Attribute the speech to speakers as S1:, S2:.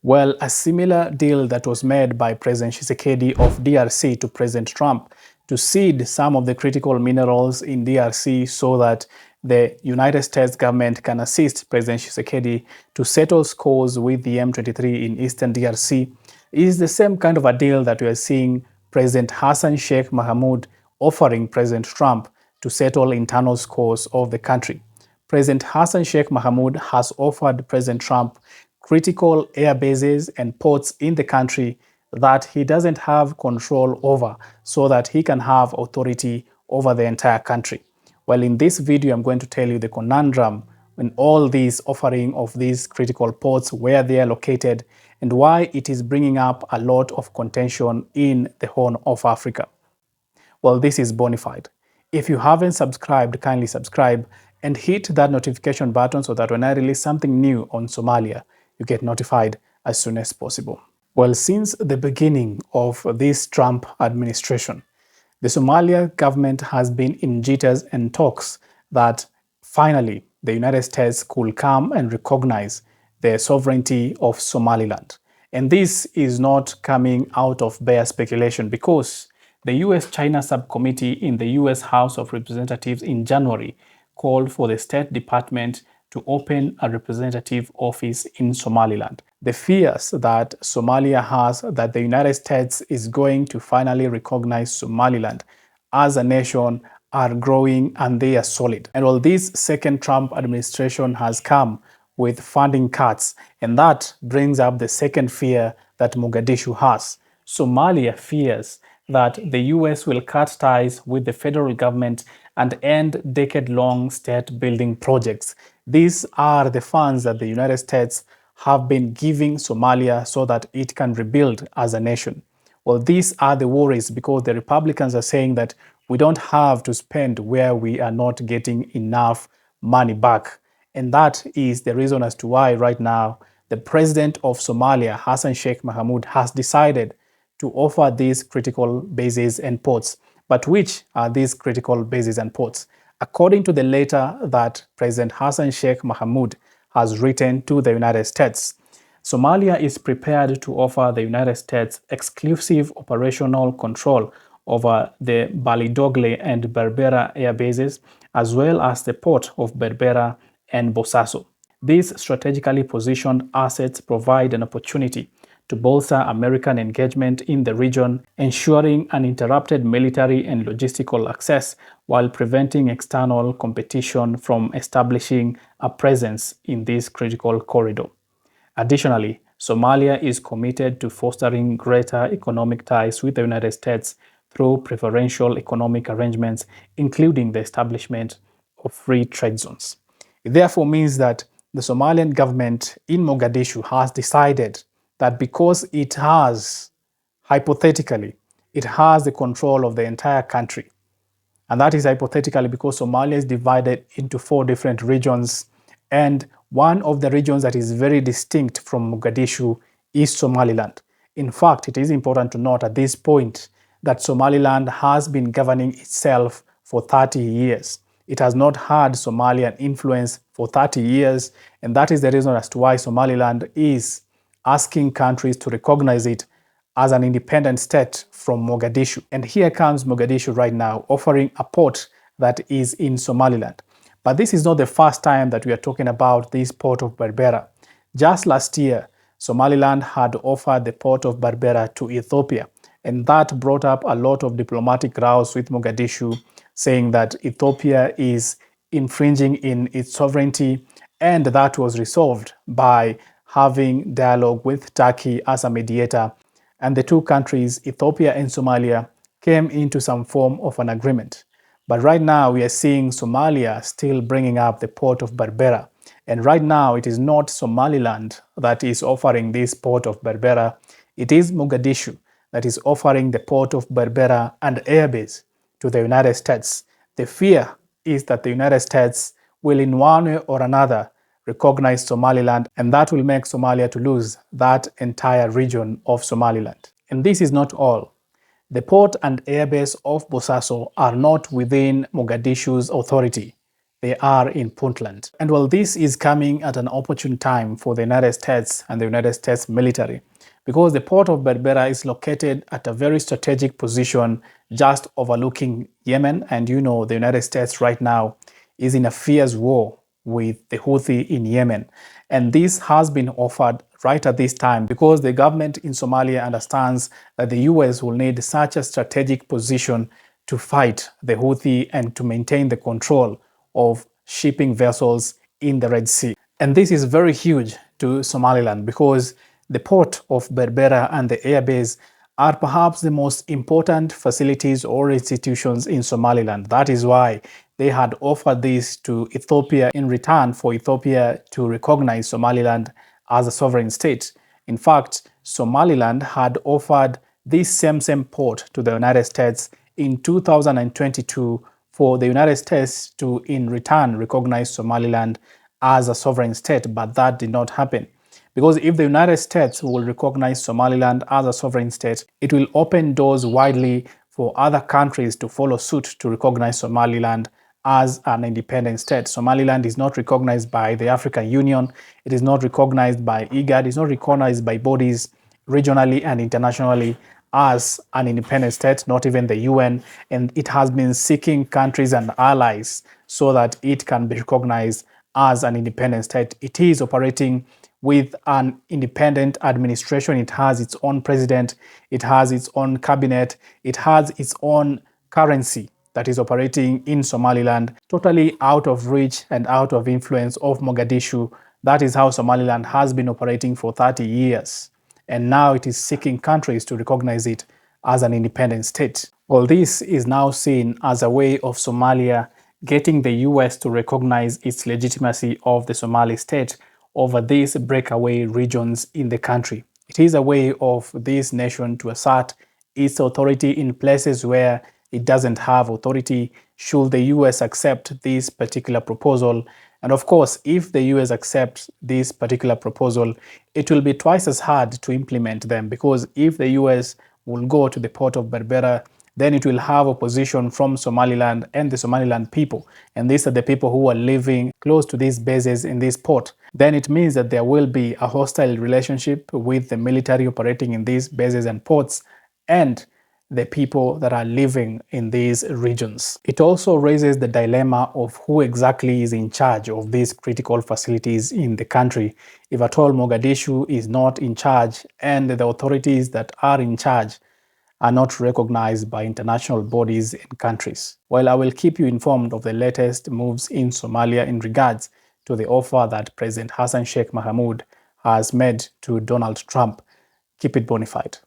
S1: Well, a similar deal that was made by President Tshisekedi of DRC to President Trump to cede some of the critical minerals in DRC so that the United States government can assist President Tshisekedi to settle scores with the M23 in eastern DRC is the same kind of a deal that we are seeing President Hassan Sheikh Mohamud offering President Trump to settle internal scores of the country. President Hassan Sheikh Mohamud has offered President Trump critical air bases and ports in the country that he doesn't have control over so that he can have authority over the entire country. Well, in this video, I'm going to tell you the conundrum in all these offering of these critical ports, where they are located, and why it is bringing up a lot of contention in the Horn of Africa. Well, this is Bonafide. If you haven't subscribed, kindly subscribe and hit that notification button so that when I release something new on Somalia, you get notified as soon as possible. Well, since the beginning of this Trump administration, the Somalia government has been in jitters and talks that finally the United States could come and recognize the sovereignty of Somaliland. And this is not coming out of bare speculation, because the US-China subcommittee in the US House of Representatives in January called for the State Department to open a representative office in Somaliland. The fears that Somalia has that the United States is going to finally recognize Somaliland as a nation are growing, and they are solid. And while this second Trump administration has come with funding cuts, and that brings up the second fear that Mogadishu has. Somalia fears that the US will cut ties with the federal government and end decade-long state-building projects. These are the funds that the United States have been giving Somalia so that it can rebuild as a nation. Well, these are the worries, because the Republicans are saying that we don't have to spend where we are not getting enough money back. And that is the reason as to why right now the president of Somalia, Hassan Sheikh Mohamud, has decided to offer these critical bases and ports. But which are these critical bases and ports? According to the letter that President Hassan Sheikh Mohamud has written to the United States, Somalia is prepared to offer the United States exclusive operational control over the Balidogle and Berbera air bases, as well as the port of Berbera and Bosaso. These strategically positioned assets provide an opportunity to bolster American engagement in the region, ensuring uninterrupted military and logistical access while preventing external competition from establishing a presence in this critical corridor. Additionally, Somalia is committed to fostering greater economic ties with the United States through preferential economic arrangements, including the establishment of free trade zones. It therefore means that the Somalian government in Mogadishu has decided that because it has, hypothetically, it has the control of the entire country, and that is hypothetically because Somalia is divided into 4 different regions, and one of the regions that is very distinct from Mogadishu is Somaliland. In fact, it is important to note at this point that Somaliland has been governing itself for 30 years. It has not had Somalian influence for 30 years, and that is the reason as to why Somaliland is asking countries to recognize it as an independent state from Mogadishu. And here comes Mogadishu right now, offering a port that is in Somaliland. But this is not the first time that we are talking about this port of Berbera. Just last year, Somaliland had offered the port of Berbera to Ethiopia, and that brought up a lot of diplomatic rows with Mogadishu, saying that Ethiopia is infringing in its sovereignty, and that was resolved by having dialogue with Turkey as a mediator, and the two countries, Ethiopia and Somalia, came into some form of an agreement. But right now we are seeing Somalia still bringing up the port of Berbera, and right now it is not Somaliland that is offering this port of Berbera, it is Mogadishu that is offering the port of Berbera and airbase to the United States. The fear is that the United States will in one way or another recognize Somaliland, and that will make Somalia to lose that entire region of Somaliland. And this is not all. The port and airbase of Bosaso are not within Mogadishu's authority. they are in Puntland. And while this is coming at an opportune time for the United States and the United States military, because the port of Berbera is located at a very strategic position just overlooking Yemen. And you know, the United States right now is in a fierce war with the Houthi in Yemen. And this has been offered right at this time because the government in Somalia understands that the US will need such a strategic position to fight the Houthi and to maintain the control of shipping vessels in the Red Sea. And this is very huge to Somaliland because the port of Berbera and the airbase are perhaps the most important facilities or institutions in Somaliland. That is why they had offered this to Ethiopia in return for Ethiopia to recognize Somaliland as a sovereign state. In fact, Somaliland had offered this same port to the United States in 2022 for the United States to, in return, recognize Somaliland as a sovereign state, but that did not happen. Because if the United States will recognize Somaliland as a sovereign state, it will open doors widely for other countries to follow suit to recognize Somaliland as an independent state. Somaliland is not recognized by the African Union. It is not recognized by IGAD. It is not recognized by bodies regionally and internationally as an independent state, not even the UN. And it has been seeking countries and allies so that it can be recognized as an independent state. It is operating with an independent administration. It has its own president, it has its own cabinet, it has its own currency that is operating in Somaliland, totally out of reach and out of influence of Mogadishu. That is how Somaliland has been operating for 30 years. And now it is seeking countries to recognize it as an independent state. Well, this is now seen as a way of Somalia getting the US to recognize its legitimacy of the Somali state over these breakaway regions in the country. It is a way of this nation to assert its authority in places where it doesn't have authority should the US accept this particular proposal. And of course, if the US accepts this particular proposal, it will be twice as hard to implement them because if the US will go to the port of Berbera, then it will have opposition from Somaliland and the Somaliland people. And these are the people who are living close to these bases in this port. Then it means that there will be a hostile relationship with the military operating in these bases and ports and the people that are living in these regions. It also raises the dilemma of who exactly is in charge of these critical facilities in the country. If at all Mogadishu is not in charge and the authorities that are in charge are not recognized by international bodies and countries. Well, I will keep you informed of the latest moves in Somalia in regards to the offer that President Hassan Sheikh Mohamud has made to Donald Trump. Keep it bona fide.